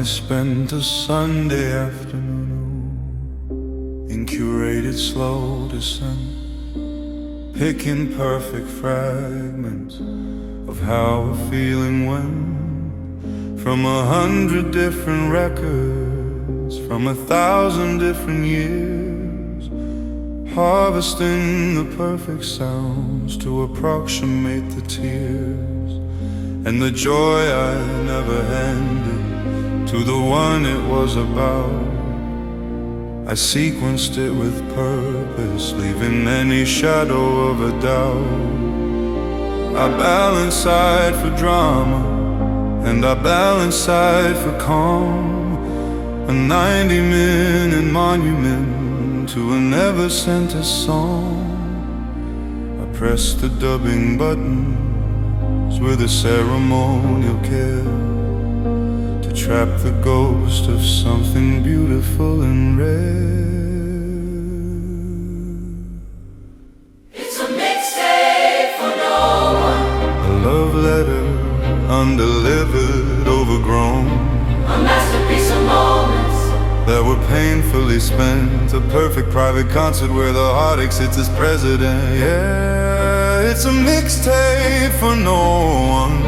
I spent a Sunday afternoon in curated slow descent, picking perfect fragments of how a feeling went from 100 different records, from 1,000 different years, harvesting the perfect sounds to approximate the tears and the joy I never handed to the one it was about. I sequenced it with purpose, leaving any shadow of a doubt. I balance side for drama, and I balance side for calm. A 90-minute monument to a never-sent-us song. I pressed the dubbing buttons with a ceremonial care to trap the ghost of something beautiful and rare. It's a mixtape for no one. A love letter, undelivered, overgrown. A masterpiece of moments that were painfully spent. A perfect private concert where the heart exits as president. Yeah, it's a mixtape for no one.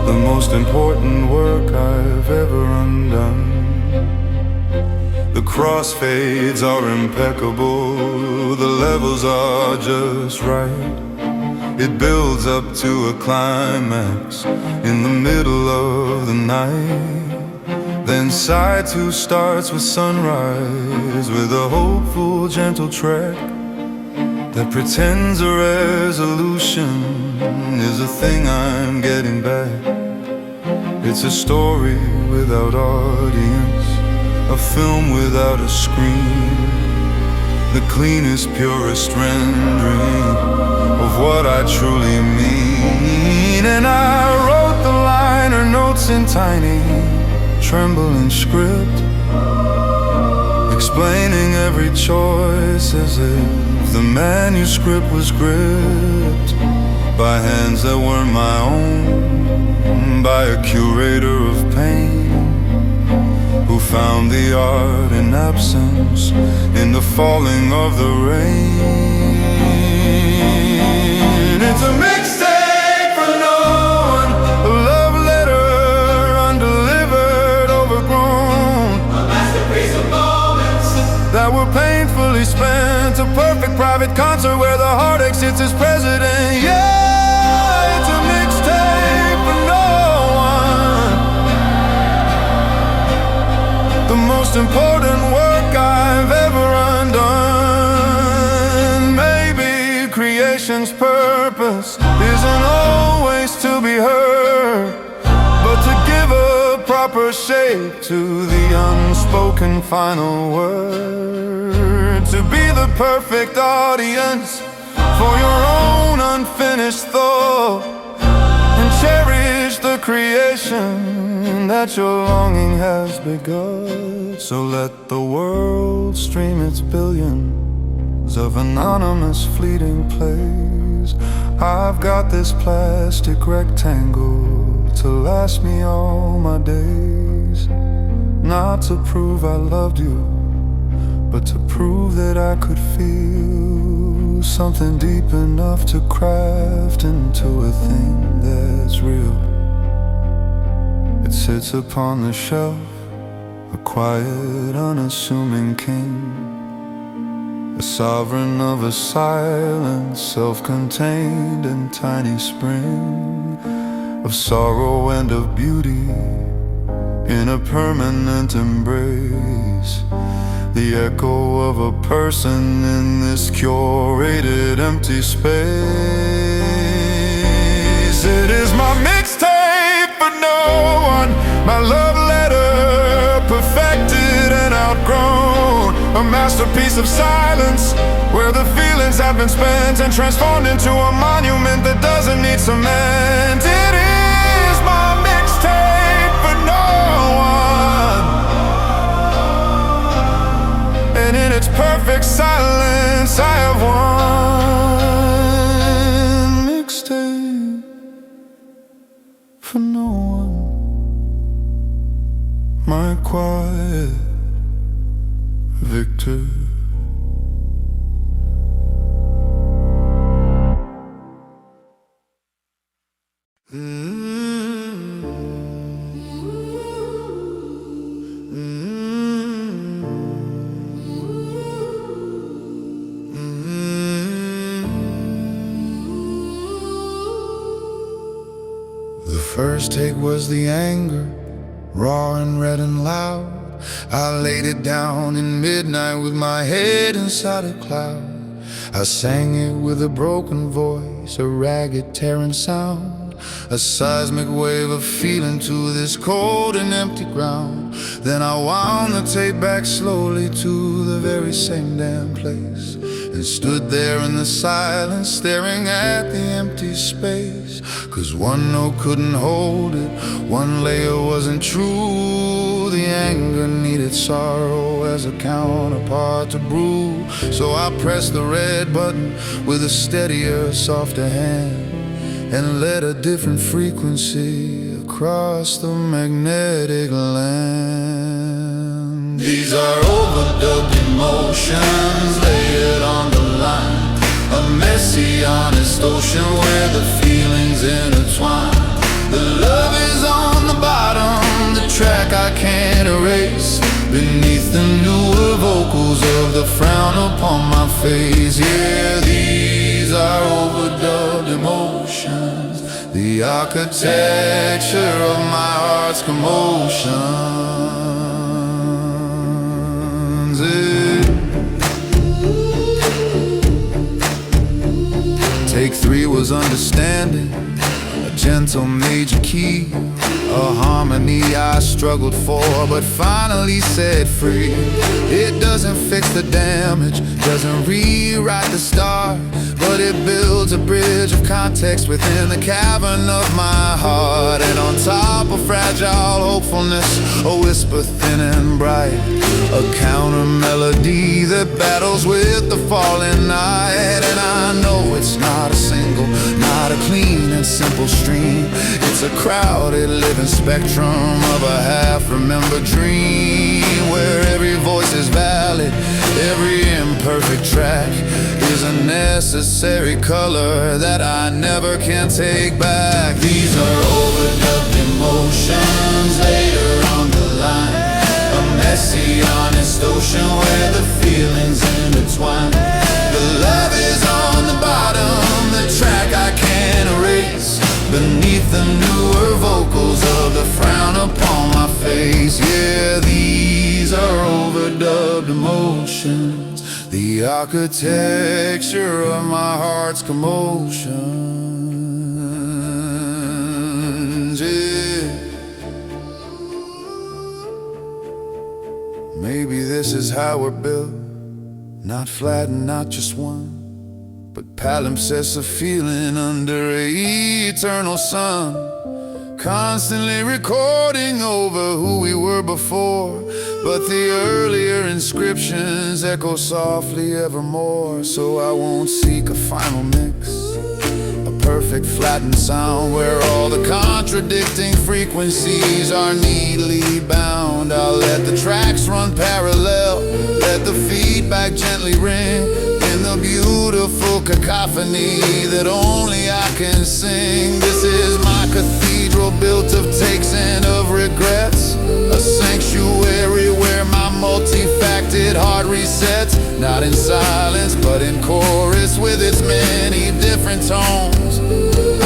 The most important work I've ever undone. The crossfades are impeccable, the levels are just right. It builds up to a climax in the middle of the night. Then side two starts with sunrise, with a hopeful, gentle track that pretends a resolution is a thing I'm getting back. It's a story without audience, a film without a screen, the cleanest, purest rendering of what I truly mean. And I wrote the liner notes in tiny, trembling script, explaining every choice as if the manuscript was gripped by hands that weren't my own, by a curator of pain who found the art in absence, in the falling of the rain. It's a mixtape for no one, a love letter, undelivered, overgrown. A masterpiece of moments that were painfully spent. A perfect private concert where the heart exits as president. Yeah, it's a mixtape for no one. The most important work I've ever undone. Maybe creation's purpose isn't always to be heard, but to give a proper shape to the unspoken final word. To be the perfect audience for your own unfinished thought, and cherish the creation that your longing has begun. So let the world stream its billions of anonymous fleeting plays. I've got this plastic rectangle to last me all my days. Not to prove I loved you, but to prove that I could feel something deep enough to craft into a thing that's real. It sits upon the shelf, a quiet, unassuming king, a sovereign of a silent, self-contained and tiny spring of sorrow and of beauty in a permanent embrace. The echo of a person in this curated empty space. It is my mixtape for no one, my love letter, perfected and outgrown. A masterpiece of silence, where the feelings have been spent and transformed into a monument that doesn't need cement. It is my mixtape for no one, and in its perfect silence I have one mixtape for no one. first take was the anger, raw and red and loud. I laid it down in midnight with my head inside a cloud. I sang it with a broken voice, a ragged tearing sound, a seismic wave of feeling to this cold and empty ground. Then I wound the tape back slowly to the very same damn place, and stood there in the silence, staring at the empty space. 'Cause one note couldn't hold it, one layer wasn't true. The anger needed sorrow as a counterpart to brew. So I pressed the red button with a steadier, softer hand, and let a different frequency across the magnetic land. These are overdubbed emotions layered on the line, a messy, honest ocean where the feelings intertwine. The love is on the bottom, the track I can't erase, beneath the newer vocals of the frown upon my face. Yeah, these are overdubbed emotions, the architecture of my heart's commotions. Take 3 was understanding, a gentle major key, a harmony I struggled for but finally set free. It doesn't fix the damage, doesn't rewrite the start, but it builds a bridge of context within the cavern of my heart. And on top of fragile hopefulness, a whisper thin and bright, a counter melody that battles with the falling night. And I know it's not a single, not a clean and simple stream. It's a crowded living spectrum of a half-remembered dream, where every voice is valid, every imperfect track is a necessary color that I never can take back. These are overdubbed emotions later on the line, a messy, honest ocean where the feelings intertwine. The love is on the bottom, the track I can't erase, beneath the newer vocals of the frown upon my face. Yeah, these are overdubbed emotions, the architecture of my heart's commotions. Yeah. Maybe this is how we're built, not flat and not just one, but palimpsests of feeling under an eternal sun, constantly recording over who we were before. But the earlier inscriptions echo softly evermore. So I won't seek a final mix, a perfect flattened sound where all the contradicting frequencies are neatly bound. I'll let the tracks run parallel, let the feedback gently ring in the beautiful cacophony that only I can sing. This is my cathedral built of takes and of regrets, a sanctuary where my multi-facted heart resets, not in silence but in chorus with its many different tones.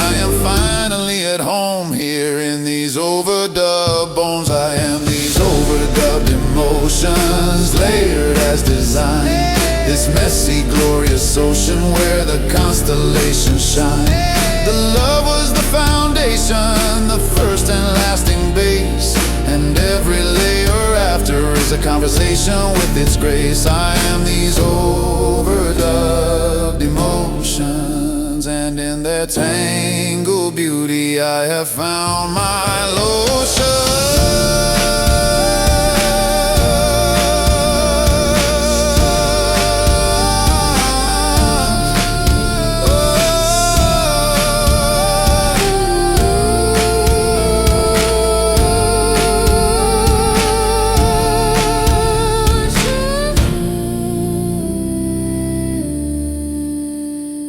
I am finally at home here in these overdubbed bones. I am these overdubbed emotions layered as design, this messy, glorious ocean where the constellations shine. The love was the foundation, the first and lasting base, and every layer after is a conversation with its grace. I am these overdubbed emotions, and in their tangled beauty I have found my lotion.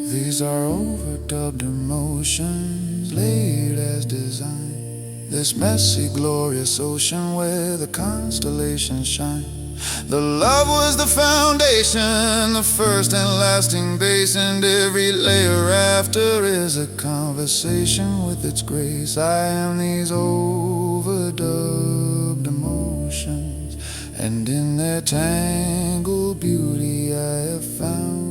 These are overdubbed emotions layered as design, this messy, glorious ocean where the constellations shine. The love was the foundation, the first and lasting base, and every layer laughter is a conversation with its grace. I am these overdubbed emotions, and in their tangled beauty I have found